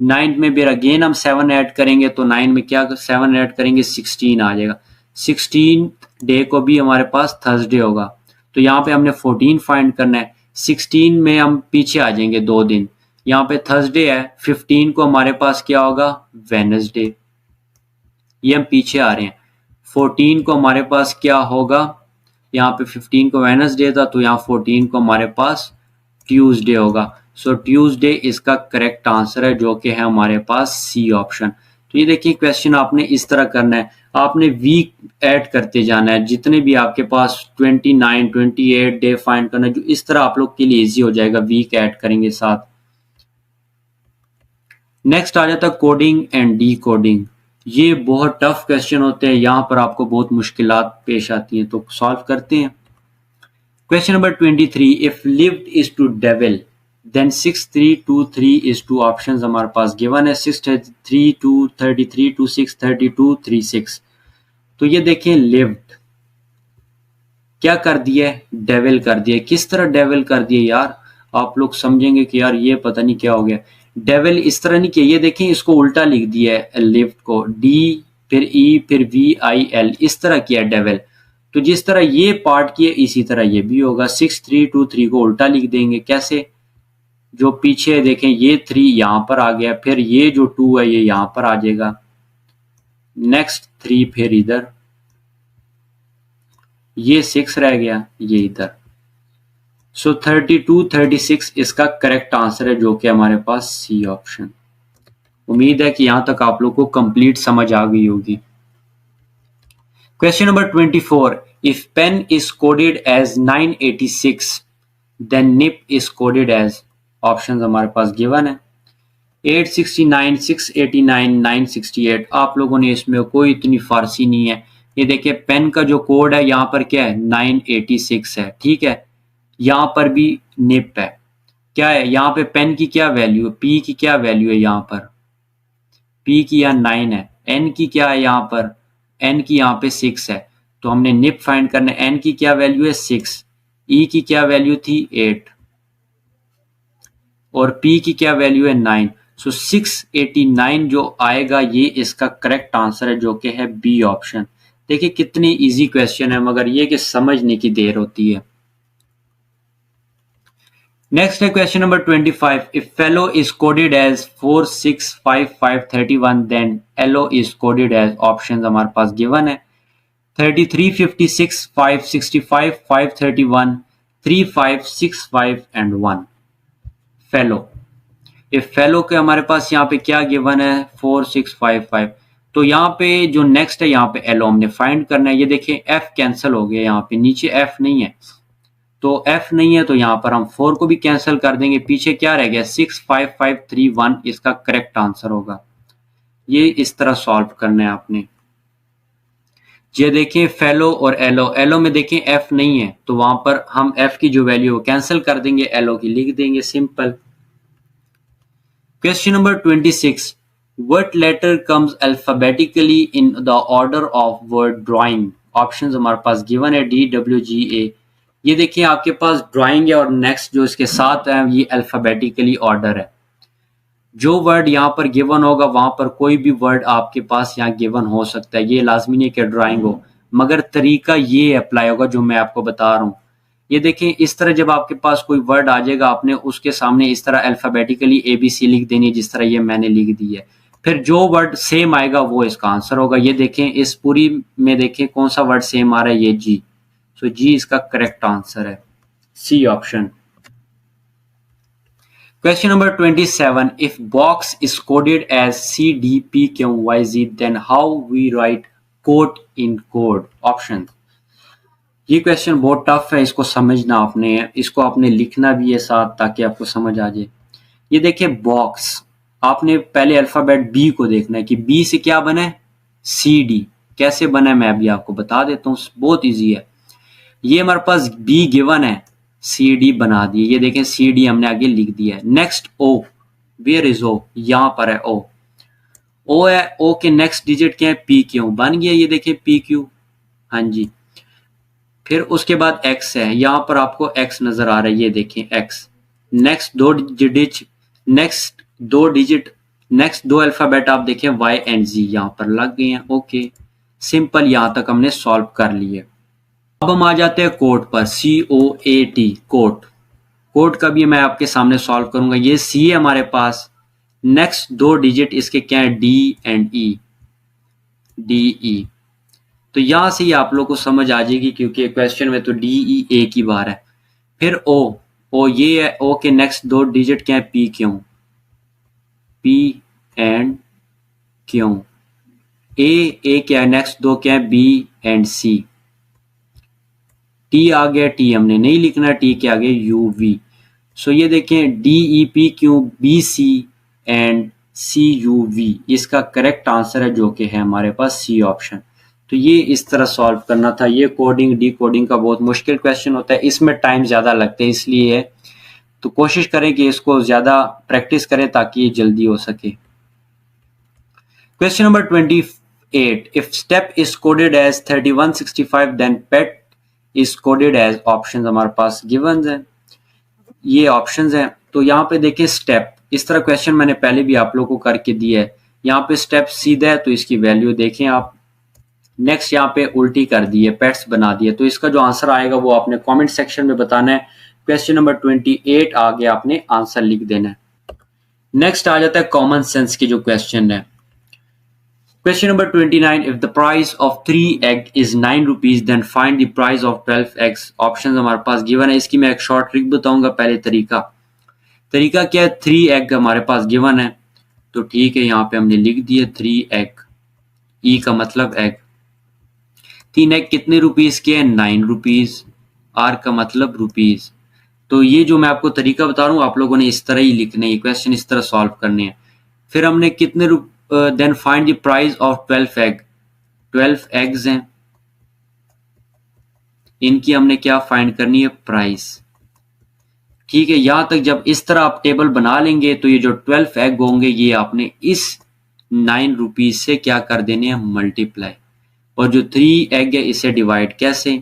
9th में भी अगेन हम 7 ऐड करेंगे, तो 9 में क्या 7 ऐड करेंगे, 16 आ जाएगा। 16th डे को भी हमारे पास थर्सडे होगा, तो यहाँ पे हमने 14 फाइंड करना है। 16 में हम पीछे आ जाएंगे 2 दिन, यहाँ पे थर्सडे है, 15 को हमारे पास क्या होगा, वेडनेसडे, ये हम पीछे आ रहे हैं। 14 को हमारे पास क्या होगा, यहाँ पे 15 को वेडनेसडे था, तो यहाँ 14 को हमारे पास ट्यूसडे होगा। सो ट्यूसडे इसका करेक्ट आंसर है, जो कि है हमारे पास सी ऑप्शन। तो ये देखिए क्वेश्चन आपने इस तरह करना है, आपने वीक ऐड करते जाना है, जितने भी आपके पास 29 28 डे फाइंड करना है, जो इस तरह आप लोग के लिए इजी हो जाएगा, वीक ऐड करेंगे साथ। नेक्स्ट आ जाता है कोडिंग एंड डी कोडिंग। ये बहुत टफ क्वेश्चन होते हैं, यहाँ पर आपको बहुत मुश्किलात पेश आती हैं, तो सॉल्व करते हैं। Question number 23, if lived is to devil then 6323 is to, options हमारे पास गिवन है, 632 33 26 32 36। तो ये देखें लिव्ड क्या कर दिया है, डेविल कर दिया। किस तरह डेविल कर दिया यार, आप लोग समझेंगे कि यार ये पता नहीं क्या हो गया। डेविल इस तरह नहीं किया, ये देखें इसको उल्टा लिख दिया है, लिफ्ट को डी फिर ई फिर वी आई एल, इस तरह किया डेविल। तो जिस तरह ये पार्ट किए इसी तरह ये भी होगा। 6323 को उल्टा लिख देंगे। कैसे? जो पीछे देखें ये 3 यहां पर आ गया, फिर ये जो 2 है ये यहां पर आ जाएगा, नेक्स्ट 3 फिर इधर, ये 6 रह गया, ये इधर। सो 3236 इसका करेक्ट आंसर है, जो कि हमारे पास सी ऑप्शन। उम्मीद है कि यहां तक आप लोग को कंप्लीट समझ आ गई होगी। Question number 24, if pen is coded as 986 then nip is coded as, options हमारे पास गिवन है 869, 689, 968। आप लोगों ने इसमें कोई इतनी फारसी नहीं है। ये देखिए पेन का जो कोड है यहाँ पर क्या है 986 है, ठीक है। यहाँ पर भी निप है, क्या है यहाँ पे पेन की क्या वैल्यू है, पी की क्या वैल्यू है यहाँ पर, पी की यहाँ 9 है, एन की क्या है यहाँ पर, एन की यहाँ पे 6 है, तो हमने निप फाइंड करना है। एन की क्या वैल्यू है 6, ई की क्या वैल्यू थी 8 और पी की क्या वैल्यू है 9। सो 689 जो आएगा ये इसका करेक्ट आंसर है, जो कि है बी ऑप्शन। देखिए कितनी इजी क्वेश्चन है, मगर ये कि समझने की देर होती है। नेक्स्ट है question number 25, if fellow is coded as 465531 then yellow is coded as, option हमारे पास गिवन है 33, 56, 565, 531, 35, 65 एंड 1। फेलो, इफ फेलो के हमारे पास यहाँ पे क्या गिवन है 4655, तो यहाँ पे जो नेक्स्ट है यहाँ पे एलो हमने फाइंड करना है। ये देखें एफ कैंसिल हो गया, यहाँ पे नीचे एफ नहीं है, तो एफ नहीं है तो यहाँ पर हम 4 को भी कैंसिल कर देंगे। पीछे क्या रह गया 65531 इसका करेक्ट आंसर होगा। ये इस तरह सॉल्व करना है आपने। ये देखें फेलो और एलो, एलो में देखें एफ नहीं है तो वहां पर हम एफ की जो वैल्यू कैंसिल कर देंगे, एलो की लिख देंगे, simple. Question number 26. What letter comes alphabetically in the order of word drawing? Options हमारे पास given है D, W, G, A। ये देखिए आपके पास drawing है और next जो इसके साथ है ये alphabetically order है। जो वर्ड यहाँ पर गिवन होगा वहां पर कोई भी वर्ड आपके पास यहाँ गिवन हो सकता है, ये लाजमी नहीं कि ड्राइंग हो, मगर तरीका ये अप्लाई होगा जो मैं आपको बता रहा हूँ। ये देखें इस तरह जब आपके पास कोई वर्ड आ जाएगा आपने उसके सामने इस तरह अल्फाबेटिकली ABC लिख देनी है, जिस तरह ये मैंने लिख दी है। फिर जो वर्ड सेम आएगा वो इसका आंसर होगा। ये देखें इस पूरी में देखें कौन सा वर्ड सेम आ रहा है, ये जी। सो जी इसका करेक्ट आंसर है, C option. Question number 27. If box is coded as CDPQYZ, then how we write quote in code? Option. ये क्वेश्चन बहुत टफ है, इसको समझना आपने है, इसको आपने लिखना भी है साथ ताकि आपको समझ आ जाए। ये देखिए बॉक्स, आपने पहले अल्फाबेट बी को देखना है कि बी से क्या बना है CD। कैसे बना है मैं अभी आपको बता देता हूँ, बहुत इजी है। ये हमारे पास बी गिवन है, CD बना दिए। ये देखें CD हमने आगे लिख दिया है। Next O, where is O, यहां पर है O, O है, O के नेक्स्ट डिजिट क्या है PQ, बन गया। ये देखें PQ, हाँ जी। फिर उसके बाद X है, यहां पर आपको X नजर आ रहा है, ये देखें X। नेक्स्ट नेक्स्ट दो अल्फाबेट आप देखें Y एंड Z यहां पर लग गए हैं। ओके सिंपल, यहां तक हमने सॉल्व कर लिए। अब हम आ जाते हैं कोट पर, COAT, कोट। कोट का भी मैं आपके सामने सॉल्व करूंगा। ये C है हमारे पास, नेक्स्ट दो डिजिट इसके क्या है D एंड E, DE। तो यहां से ही आप लोग को समझ आ जाएगी क्योंकि क्वेश्चन में तो DEA की बार है। फिर O ये है, O के नेक्स्ट दो डिजिट क्या है PQ, P and Q। A क्या है, नेक्स्ट दो क्या है B एंड C। T आ गया, T हमने नहीं लिखना, T के आगे UV। सो ये देखें DEPQ BC एंड CUV इसका करेक्ट आंसर है, जो कि है हमारे पास C ऑप्शन। तो ये इस तरह सॉल्व करना था। ये कोडिंग डी कोडिंग का बहुत मुश्किल क्वेश्चन होता है, इसमें टाइम ज्यादा लगता है, इसलिए तो कोशिश करें कि इसको ज्यादा प्रैक्टिस करें ताकि ये जल्दी हो सके। Question number 28, if step is coded as 3165 then pet is coded as, option हमारे पास गिवन है, ये ऑप्शंस हैं। तो यहाँ पे देखिए स्टेप, इस तरह क्वेश्चन मैंने पहले भी आप लोगों को करके दिया है। यहाँ पे स्टेप सीधा है तो इसकी वैल्यू देखें आप, नेक्स्ट यहाँ पे उल्टी कर दी है, पेट्स बना दिए। तो इसका जो आंसर आएगा वो आपने कमेंट सेक्शन में बताना है। क्वेश्चन नंबर 28 आगे आपने आंसर लिख देना है। नेक्स्ट आ जाता है कॉमन सेंस की जो क्वेश्चन है। Question number 29, if the price of 3 egg is 9 rupees then find the price of 12 eggs। Option हमारे पास गिवन है। इसकी मैं एक शॉर्ट ट्रिक बताऊंगा। पहले तरीका क्या है, 3 egg हमारे पास गिवन है, तो ठीक है यहाँ पे हमने लिख दिया 3 egg। ई का मतलब एग। 3 egg कितने रुपीज के हैं, 9 रुपीज। आर का मतलब रुपीज। तो ये जो मैं आपको तरीका बता रहा हूँ आप लोगों ने इस तरह ही लिखने हैं, क्वेश्चन इस तरह सॉल्व करने हैं। फिर हमने कितने then find the price of 12 egg। 12 eggs हैं, इनकी हमने क्या फाइंड करनी है, प्राइस। ठीक है, यहां तक जब इस तरह आप टेबल बना लेंगे तो ये जो 12 egg होंगे ये आपने इस 9 रुपीज से क्या कर देने हैं, मल्टीप्लाई। और जो 3 egg है इसे डिवाइड कैसे,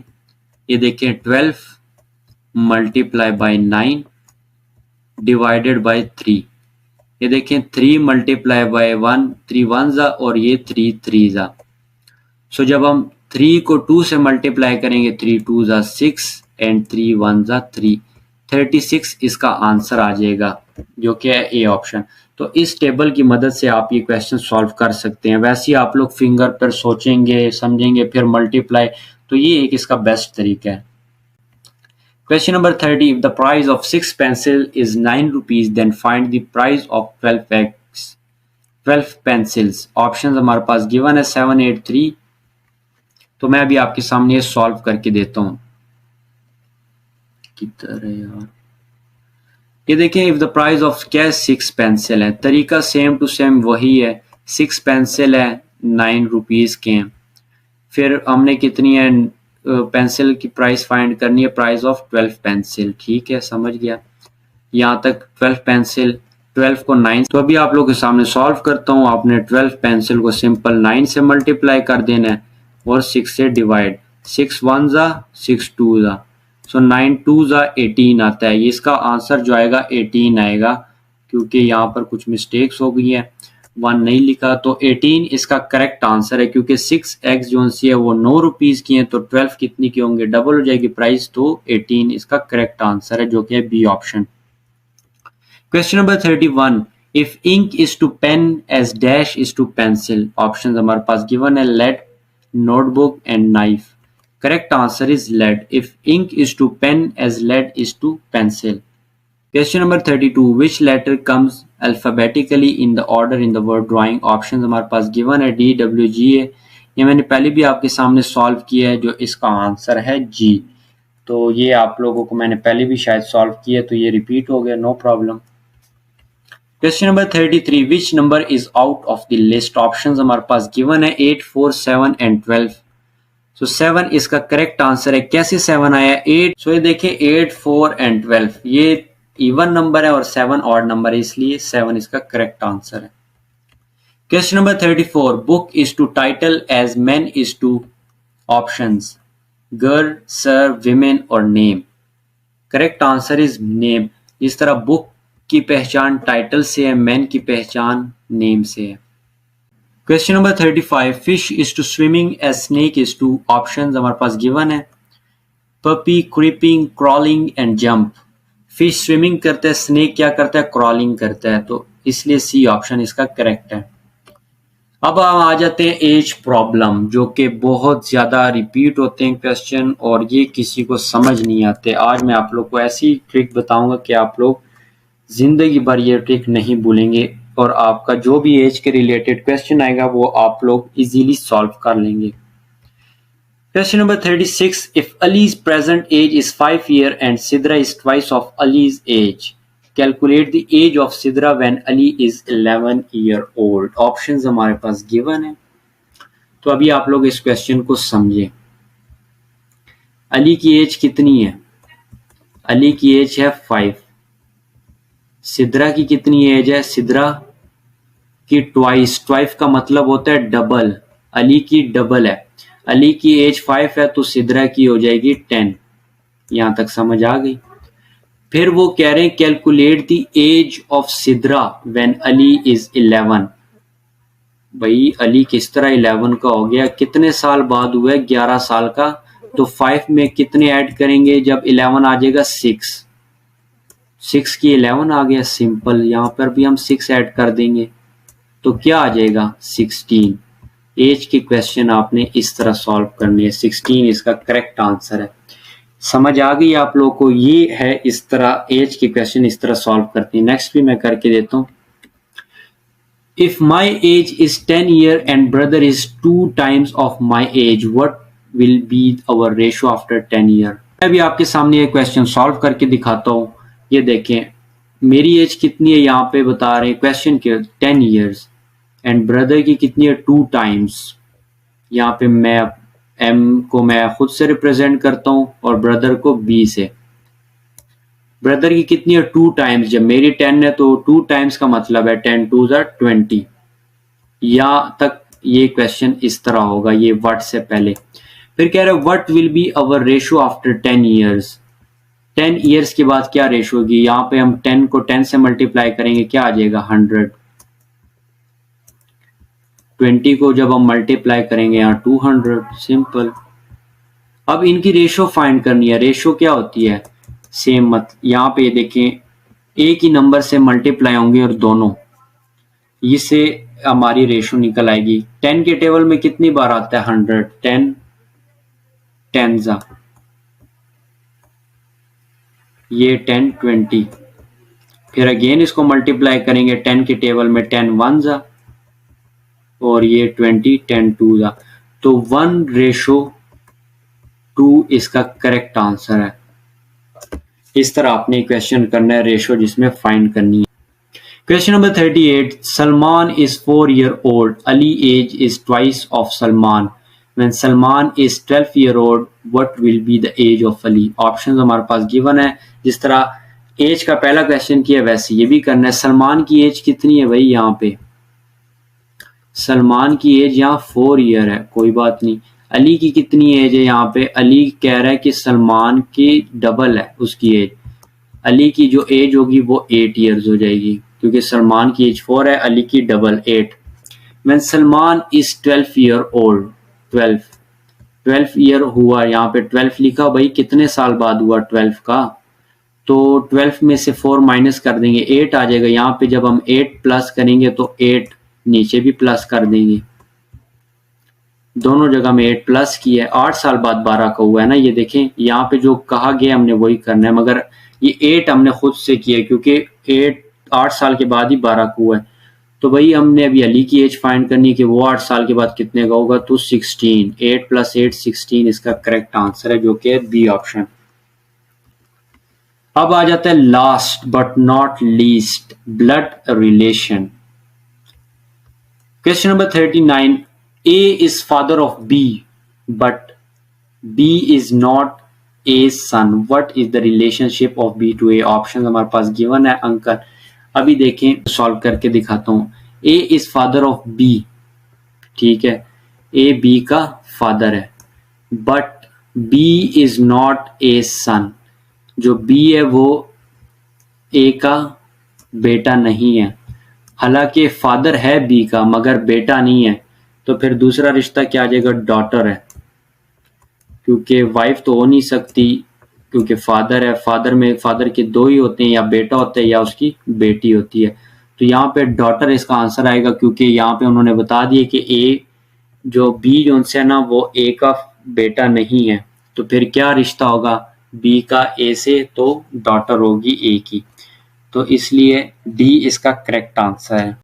ये देखें 12 मल्टीप्लाई बाय 9 डिवाइडेड बाय 3। ये देखें 3 मल्टीप्लाई बाय 1, 3 1 जा और ये 3 3 जा। सो जब हम 3 को 2 से मल्टीप्लाई करेंगे, 3 2 जा 6 एंड 3 1 जा 3, 36 इसका आंसर आ जाएगा, जो कि है ए ऑप्शन। तो इस टेबल की मदद से आप ये क्वेश्चन सॉल्व कर सकते हैं। वैसे ही आप लोग फिंगर पर सोचेंगे समझेंगे फिर मल्टीप्लाई, तो ये एक इसका बेस्ट तरीका है। Question number 30, if the price of 6 pencil is 9 rupees then find the price of 12 pencils। Options हमारे पास गिवन है 7 8 3। तो मैं अभी आपके सामने ये सॉल्व करके देता हूं। किधर है यार, ये देखें इफ द प्राइस ऑफ क्या है, 6 पेंसिल है। तरीका सेम टू सेम वही है, 6 पेंसिल है 9 रुपीज के हैं। फिर हमने कितनी है पेंसिल की प्राइस फाइंड करनी है, प्राइस ऑफ 12 पेंसिल। ठीक है, समझ गया यहाँ तक। 12 पेंसिल, 12 को 9, तो अभी आप लोगों के सामने सॉल्व करता हूँ। आपने 12 पेंसिल को सिंपल 9 से मल्टीप्लाई कर देना है और 6 से डिवाइड। 6 1 जा 6 2 जा, सो 9 2 जा 18 आता है। इसका आंसर जो आएगा 18 आएगा, क्योंकि यहाँ पर कुछ मिस्टेक्स हो गई है, 1 नहीं लिखा। तो 18 इसका करेक्ट आंसर है, क्योंकि 6 eggs जो सी है वो 9 रुपीज की है, तो 12 कितनी की होंगे, डबल हो जाएगी प्राइस, तो 18 इसका करेक्ट आंसर है, जो कि है B option. Question number 31, if ink is to pen as dash is to pencil. Option हमारे पास गिवन है lead, notebook and knife. Correct answer is lead. If ink is to pen as lead is to pencil. Question number 32, which letter comes alphabetically in the order in the word drawing। Option हमारे पास given है D W G A। ये मैंने पहले भी आपके सामने solve किया है, जो इसका आंसर है G। तो ये आप लोगों को मैंने पहले भी शायद सॉल्व किया, तो ये रिपीट हो गया, no problem. Question number 33, which number is out of the list. Option हमारे पास गिवन है 8 4 7 एंड 12। सो 7 इसका करेक्ट आंसर है। कैसे 7 आया, 8। सो ये देखिए 8 4 एंड 12 ये इवन नंबर है और 7 ऑड नंबर है, इसलिए 7 इसका करेक्ट आंसर है। Question number 34, book is to title as man is to. Options girl, sir, women और name. Correct answer is name. इस तरह बुक की पहचान टाइटल से है, मैन की पहचान नेम से है। Question number 35, fish is to swimming as snake is to. Options हमारे पास गिवन है puppy, creeping, crawling and jump. Fish swimming करता है, स्नेक क्या करता है, क्रॉलिंग करता है, तो इसलिए सी ऑप्शन इसका करेक्ट है। अब हम आ जाते हैं एज प्रॉब्लम, जो कि बहुत ज्यादा रिपीट होते हैं क्वेश्चन और ये किसी को समझ नहीं आते। आज मैं आप लोग को ऐसी ट्रिक बताऊंगा कि आप लोग जिंदगी भर ये ट्रिक नहीं भूलेंगे और आपका जो भी एज के रिलेटेड क्वेश्चन आएगा वो आप लोग इजीली सॉल्व कर लेंगे। Question number 36, if Ali's present age is 5 years and Sidra is twice of Ali's age, calculate the age of Sidra when Ali is 11 year old। Options हमारे पास given है, तो अभी आप लोग इस क्वेश्चन को समझें। अली की एज कितनी है, अली की एज है 5। सिद्रा की कितनी एज है, सिद्रा की ट्वाइस का मतलब होता है डबल, अली की डबल है। अली की एज 5 है तो सिद्रा की हो जाएगी 10। यहां तक समझ आ गई। फिर वो कह रहे हैं calculate the age of Sidra when Ali is 11। भाई अली किस तरह 11 का हो गया, कितने साल बाद हुआ है, 11 साल का। तो 5 में कितने ऐड करेंगे जब 11 आ जाएगा, 6 की 11 आ गया, सिंपल। यहाँ पर भी हम 6 ऐड कर देंगे तो क्या आ जाएगा, 16। एज की क्वेश्चन आपने इस तरह सॉल्व करनी है, 16 इसका करेक्ट आंसर है। समझ आ गई आप लोगों को, ये है इस तरह एज की क्वेश्चन इस तरह सॉल्व करती है। नेक्स्ट भी मैं करके देता हूँ। If my age is 10 year and brother is 2 times of my age, what will be our ratio after 10 year? मैं भी आपके सामने ये क्वेश्चन सॉल्व करके दिखाता हूँ। ये देखें मेरी एज कितनी है, यहाँ पे बता रहे हैं क्वेश्चन के 10 years एंड ब्रदर की कितनी है 2 times। यहाँ पे मैं m को मैं खुद से रिप्रेजेंट करता हूँ और ब्रदर को b से। ब्रदर की कितनी है 2 टाइम्स, जब मेरी 10 है तो 2 टाइम्स का मतलब है 10 2 20। यहाँ तक ये क्वेश्चन इस तरह होगा, ये व्हाट से पहले। फिर कह रहे हैं what will be our ratio after 10 years. 10 years के बाद क्या रेशियो होगी, यहाँ पे हम 10 को 10 से मल्टीप्लाई करेंगे, क्या आ जाएगा 100। 20 को जब हम मल्टीप्लाई करेंगे यहाँ 200, सिंपल। अब इनकी रेशियो फाइंड करनी है। रेशियो क्या होती है, सेम मत, यहाँ पे देखें एक ही नंबर से मल्टीप्लाई होंगे और दोनों, इससे हमारी रेशियो निकल आएगी। 10 के टेबल में कितनी बार आता है 100, 10 10 ये 10 20। फिर अगेन इसको मल्टीप्लाई करेंगे 10 के टेबल में 10 1 और ये 20 10 2 तो 1:2 इसका करेक्ट आंसर है। इस तरह आपने क्वेश्चन करना है, रेशियो जिसमें फाइंड करनी है। Question number 38. Salman is 4 year old. Ali age is twice of Salman. When Salman is 12 year old, what will be the age of Ali? Options हमारे पास given है। जिस तरह एज का पहला क्वेश्चन किया वैसे ये भी करना है। सलमान की एज कितनी है भाई, यहाँ पे सलमान की एज यहाँ 4 ईयर है, कोई बात नहीं। अली की कितनी एज है, यहाँ पे अली कह रहा है कि सलमान की डबल है उसकी एज। अली की जो एज होगी वो 8 ईयर्स हो जाएगी, क्योंकि सलमान की एज 4 है, अली की double 8। When Salman is 12 year old, 12 year हुआ, यहाँ पे 12 लिखा भाई, कितने साल बाद हुआ 12 का, तो 12 में से 4 माइनस कर देंगे, 8 आ जाएगा। यहाँ पे जब हम 8 प्लस करेंगे तो 8 नीचे भी प्लस कर देंगे, दोनों जगह में 8 प्लस की है। 8 साल बाद 12 का हुआ है ना, ये देखें यहाँ पे जो कहा गया हमने वही करना है, मगर ये 8 हमने खुद से किया है क्योंकि 8 साल के बाद ही 12 का हुआ है। तो भाई हमने अभी अली की एज फाइंड करनी है कि वो 8 साल के बाद कितने का होगा, तो 16। 8 + 8 16 इसका करेक्ट आंसर है, जो कि है बी ऑप्शन। अब आ जाता है last but not least, blood relation. Question number 39. A is father of B, but B is not A's son. What is the relationship of B to A? Option हमारे पास given है uncle. अभी देखें, solve करके दिखाता हूँ। A is father of B, ठीक है, A B का फादर है, but B is not A's son. जो B है वो A का बेटा नहीं है। हालांकि फादर है बी का मगर बेटा नहीं है, तो फिर दूसरा रिश्ता क्या आ जाएगा, डॉटर है, क्योंकि वाइफ तो हो नहीं सकती, क्योंकि फादर है। फादर के 2 ही होते हैं, या बेटा होता है या उसकी बेटी होती है। तो यहाँ पे डॉटर इसका आंसर आएगा, क्योंकि यहाँ पे उन्होंने बता दिया कि ए जो बी जो उनसे है ना वो ए का बेटा नहीं है, तो फिर क्या रिश्ता होगा बी का ए से, तो डॉटर होगी ए की। तो इसलिए डी इसका करेक्ट आंसर है।